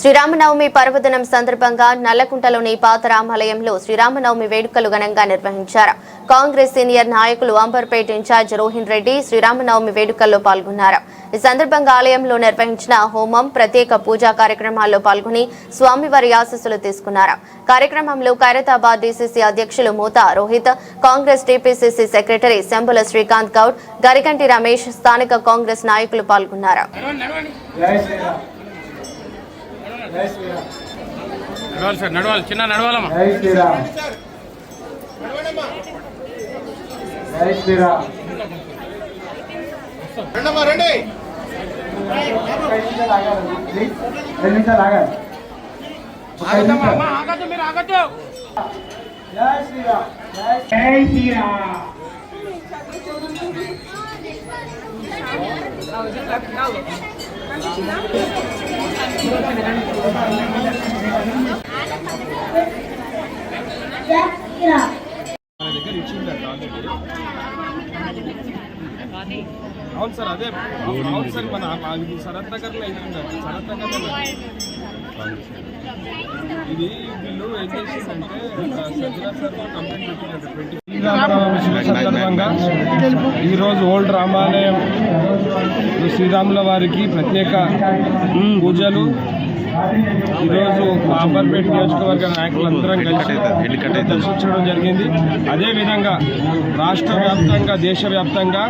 శ్రీరామనవమి పర్వదినం సందర్భంగా నల్లకుంటలోని పాత రామాలయంలో శ్రీరామనవమి వేడుకలు ఘనంగా నిర్వహించారు. కాంగ్రెస్ సీనియర్ నాయకులు అంబర్పేట ఇన్ఛార్జ్ రోహిన్ రెడ్డి శ్రీరామనవమి వేడుకల్లో పాల్గొన్నారు. ఈ సందర్భంగా ఆలయంలో నిర్వహించిన హోమం, ప్రత్యేక పూజా కార్యక్రమాల్లో పాల్గొని స్వామివారి ఆశీస్సులు తీసుకున్నారు. కార్యక్రమంలో ఖైరతాబాద్ డీసీసీ అధ్యక్షులు మూతా రోహిత్, కాంగ్రెస్ టీపీసీసీ సెక్రటరీ శంబుల శ్రీకాంత్ గౌడ్, గరికంటి రమేష్, స్థానిక కాంగ్రెస్ నాయకులు పాల్గొన్నారు. నడవాలి సార్, నడవాలి, చిన్న నడవాలమ్మా. జై శ్రీరామ్, జై శ్రీరామ్. రండి. రెండు నిమిషాలు ఆగాలి. ఆగద్దు, మీరు ఆగద్దు. జై శ్రీరామ్, జై శ్రీరామ్. అవును సార్, అదే అవును సార్, మన శరత్ నగర్లో అవుతుందండి. శరత్ నగర్లో ఇది వీళ్ళు ఏం చేసిందంటే సందర్భంగా ఈరోజు ఓల్డ్ రామాలయం శ్రీరాముల వారికి ప్రత్యేక పూజలు ఈరోజు అంబర్పేట నియోజకవర్గ నాయకులందరం కలిసి దర్శించడం జరిగింది. అదేవిధంగా రాష్ట్ర వ్యాప్తంగా, దేశవ్యాప్తంగా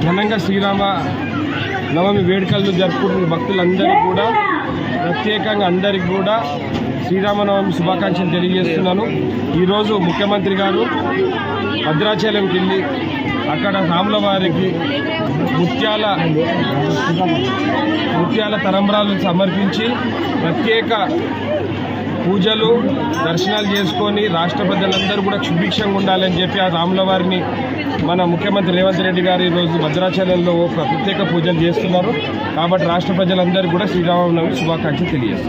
ఘనంగా శ్రీరామ నవమి వేడుకలు జరుపుకుంటున్న భక్తులందరికీ కూడా ప్రత్యేకంగా అందరికీ కూడా శ్రీరామనవమి శుభాకాంక్షలు తెలియజేస్తున్నాను. ఈరోజు ముఖ్యమంత్రి గారు భద్రాచలంకి వెళ్ళి అక్కడ రాముల వారికి ముత్యాల తలంబ్రాలు సమర్పించి ప్రత్యేక పూజలు, దర్శనాలు చేసుకొని రాష్ట్ర ప్రజలందరూ కూడా సుభిక్షంగా ఉండాలని చెప్పి ఆ రాముల వారిని మన ముఖ్యమంత్రి రేవంత్ రెడ్డి గారు ఈరోజు భద్రాచలంలో ప్రత్యేక పూజలు చేస్తున్నారు. కాబట్టి రాష్ట్ర ప్రజలందరూ కూడా శ్రీరామనవమి శుభాకాంక్షలు తెలియజేస్తారు.